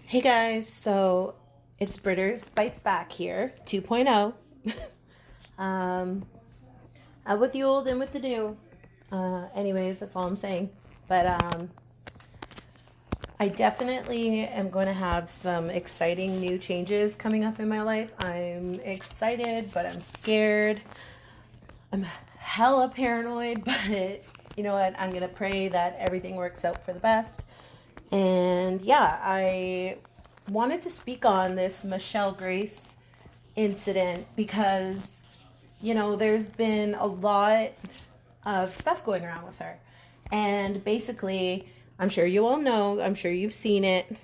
Hey guys, so it's Britters Bites Back here, 2.0. um, out with the old and with the new. Anyways, that's all I'm saying. But I definitely am going to have some exciting new changes coming up in my life. I'm excited, but I'm scared. I'm hella paranoid, but you know what? I'm going to pray that everything works out for the best. And yeah, I wanted to speak on this Michelle Grace incident because, there's been a lot of stuff going around with her. And basically, I'm sure you all know, I'm sure you've seen it.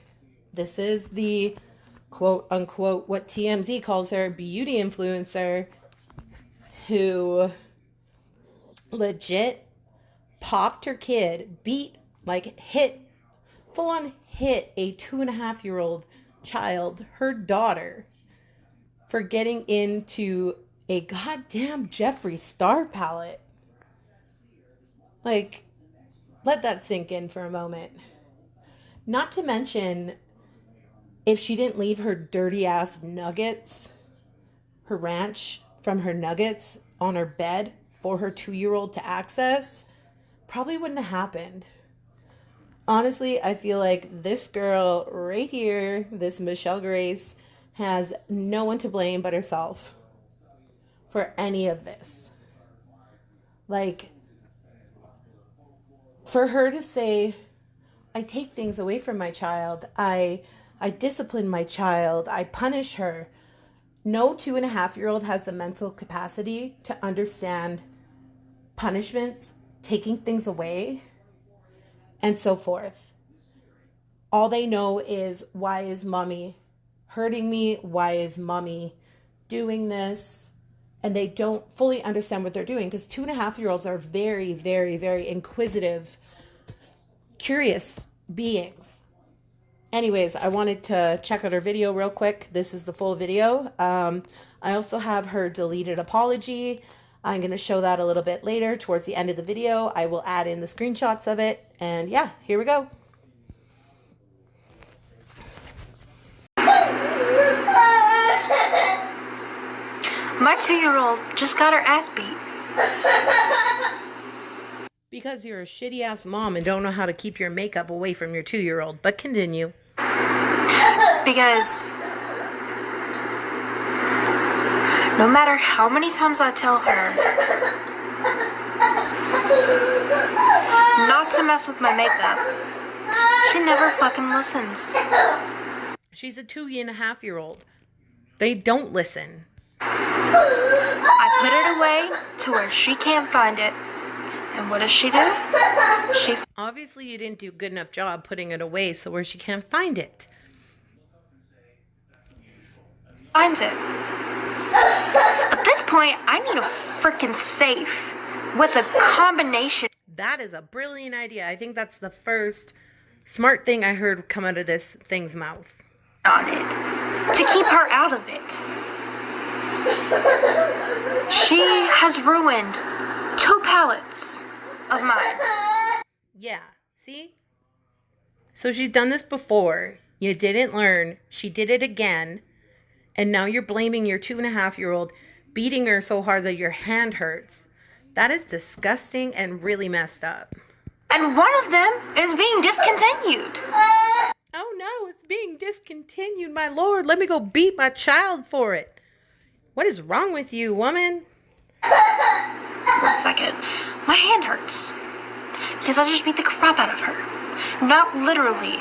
This is the quote unquote, what TMZ calls her, beauty influencer who legit popped her kid, full on hit a 2.5-year-old child, her daughter, for getting into a goddamn Jeffree Star palette. Like, let that sink in for a moment. Not to mention, if she didn't leave her dirty ass nuggets, her ranch from her nuggets on her bed for her 2-year-old to access, probably wouldn't have happened. Honestly, I feel like this girl right here, this Michelle Grace, has no one to blame but herself for any of this. Like, for her to say, I take things away from my child, I discipline my child, I punish her. No 2.5-year-old has the mental capacity to understand punishments, taking things away, and so forth. All they know is, why is mommy hurting me? Why is mommy doing this? And they don't fully understand what they're doing, because 2.5-year-olds are very, very, very inquisitive, curious beings. Anyways, I wanted to check out her video real quick. This is the full video. I also have her deleted apology. I'm going to show that a little bit later towards the end of the video. I will add in the screenshots of it. And yeah, here we go. My 2-year-old just got her ass beat. Because you're a shitty ass mom and don't know how to keep your makeup away from your 2-year-old. But continue. Because no matter how many times I tell her not to mess with my makeup, she never fucking listens. She's a 2.5-year-old. They don't listen. I put it away to where she can't find it. And what does she do? She Obviously, you didn't do a good enough job putting it away so where she can't find it. finds it. At this point, I need a freaking safe with a combination. That is a brilliant idea. I think that's the first smart thing I heard come out of this thing's mouth. On it. To keep her out of it. She has ruined 2 pallets of mine. Yeah, see? So she's done this before. You didn't learn. She did it again. And now you're blaming your 2.5-year-old, beating her so hard that your hand hurts. That is disgusting and really messed up. And one of them is being discontinued. Oh no, it's being discontinued, my lord. Let me go beat my child for it. What is wrong with you, woman? 1 second. My hand hurts. Because I just beat the crap out of her. Not literally.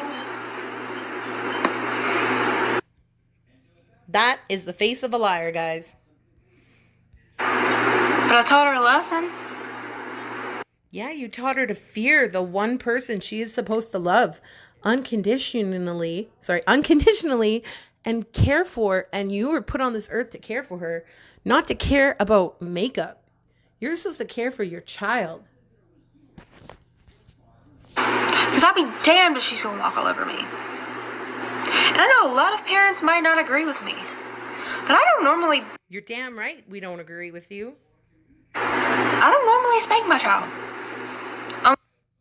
That is the face of a liar, guys. But I taught her a lesson. Yeah, you taught her to fear the one person she is supposed to love unconditionally, and care for, and you were put on this earth to care for her, not to care about makeup. You're supposed to care for your child. Because I'll be damned if she's going to walk all over me. And I know a lot of parents might not agree with me. But I don't normally... You're damn right we don't agree with you. I don't normally spank my child.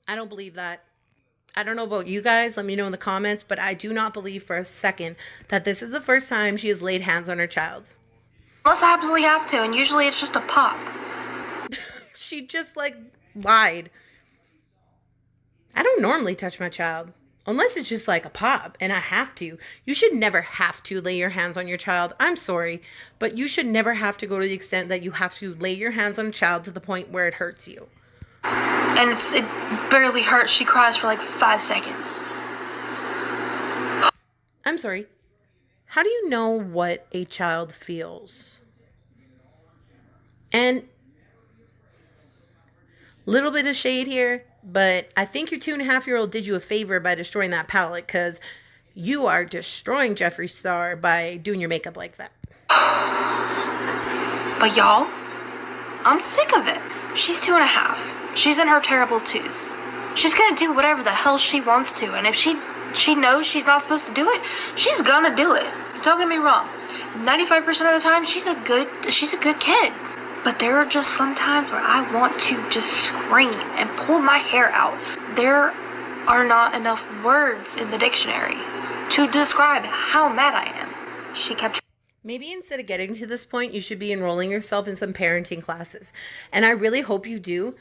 I don't believe that. I don't know about you guys. Let me know in the comments, but I do not believe for a second that this is the first time she has laid hands on her child. Unless I absolutely have to, and usually it's just a pop. She just like lied. I don't normally touch my child. Unless it's just like a pop and I have to. You should never have to lay your hands on your child. I'm sorry, but you should never have to go to the extent that you have to lay your hands on a child to the point where it hurts you. And it barely hurts. She cries for like 5 seconds. I'm sorry. How do you know what a child feels? And little bit of shade here, but I think your 2.5-year-old did you a favor by destroying that palette, because you are destroying Jeffree Star by doing your makeup like that. But y'all, I'm sick of it. She's 2.5. She's in her terrible twos. She's gonna do whatever the hell she wants to, and if she knows she's not supposed to do it, she's gonna do it. Don't get me wrong. 95% of the time, she's a good kid. But there are just some times where I want to just scream and pull my hair out. There are not enough words in the dictionary to describe how mad I am. She kept... Maybe instead of getting to this point, you should be enrolling yourself in some parenting classes. And I really hope you do,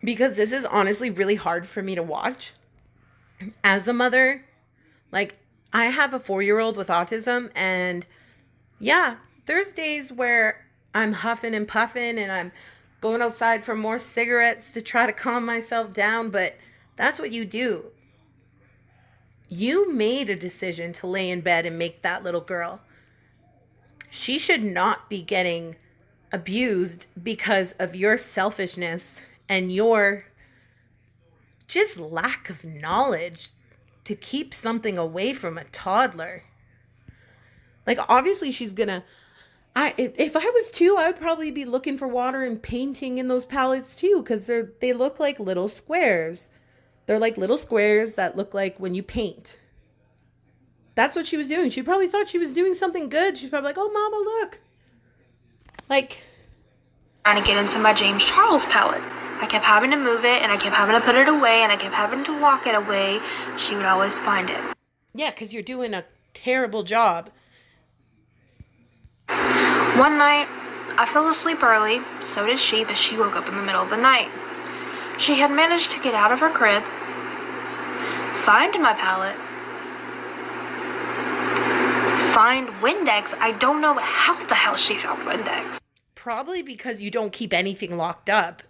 because this is honestly really hard for me to watch. As a mother, like, I have a 4-year-old with autism, and yeah, there's days where I'm huffing and puffing and I'm going outside for more cigarettes to try to calm myself down, but that's what you do. You made a decision to lay in bed and make that little girl. She should not be getting abused because of your selfishness and your just lack of knowledge to keep something away from a toddler. Like, obviously she's gonna... if I was 2, I would probably be looking for water and painting in those palettes too, because they look like little squares. They're like little squares that look like when you paint. That's what she was doing. She probably thought she was doing something good. She's probably like, oh, mama, look. Like... trying to get into my James Charles palette. I kept having to move it, and I kept having to put it away, and I kept having to walk it away. She would always find it. Yeah, because you're doing a terrible job. One night, I fell asleep early, so did she, but she woke up in the middle of the night. She had managed to get out of her crib, find my palette, find Windex. I don't know how the hell she found Windex. Probably because you don't keep anything locked up.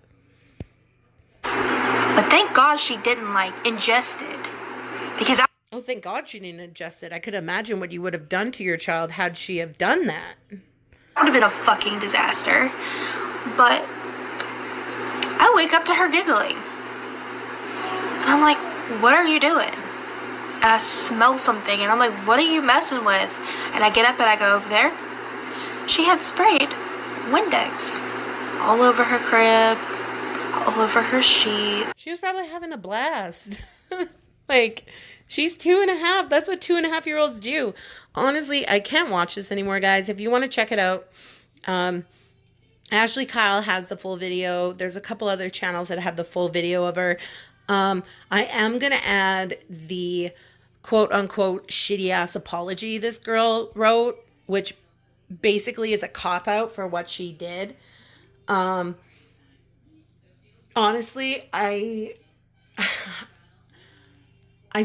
But thank God she didn't, ingest it. Because Oh, thank God she didn't ingest it. I could imagine what you would have done to your child had she have done that. would have been a fucking disaster. But I wake up to her giggling. And I'm like, what are you doing? And I smell something and I'm like, what are you messing with? And I get up and I go over there. She had sprayed Windex all over her crib, all over her sheet. She was probably having a blast. Like, she's 2.5. That's what 2.5-year-olds do. Honestly, I can't watch this anymore, guys. If you want to check it out, Ashley Kyle has the full video. There's a couple other channels that have the full video of her. I am going to add the quote-unquote shitty-ass apology this girl wrote, which basically is a cop-out for what she did. Honestly, I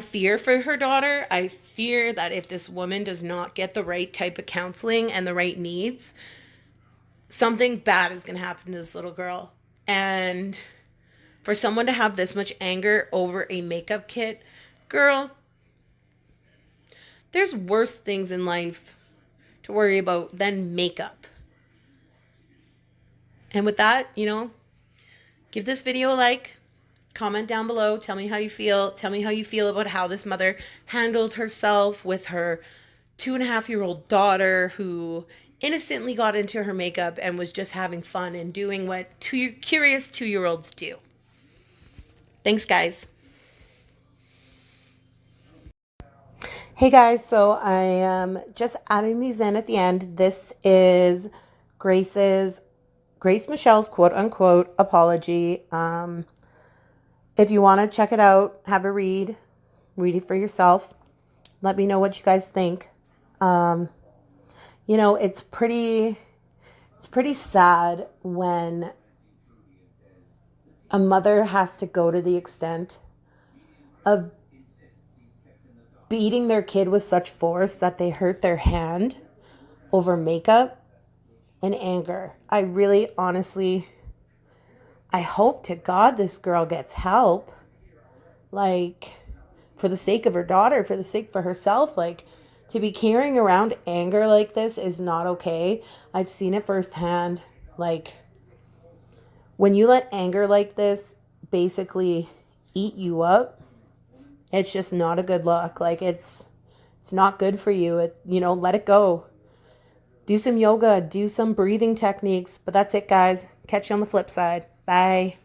fear for her daughter. I fear that if this woman does not get the right type of counseling and the right needs, something bad is going to happen to this little girl. And for someone to have this much anger over a makeup kit, girl, there's worse things in life to worry about than makeup. And with that, give this video a like. Comment down below. Tell me how you feel. Tell me how you feel about how this mother handled herself with her 2.5-year-old daughter who innocently got into her makeup and was just having fun and doing what curious 2-year-olds do. Thanks, guys. Hey, guys. So I am just adding these in at the end. This is Grace Michelle's quote-unquote apology. If you want to check it out, have a read it for yourself. Let me know what you guys think. It's pretty sad when a mother has to go to the extent of beating their kid with such force that they hurt their hand over makeup and anger. I really, honestly, I hope to God this girl gets help. Like, for the sake of her daughter, for the sake for herself, like, to be carrying around anger like this is not okay. I've seen it firsthand. Like, when you let anger like this basically eat you up, it's just not a good look. Like, it's not good for you. Let it go. Do some yoga, do some breathing techniques. But that's it, guys. Catch you on the flip side. Bye.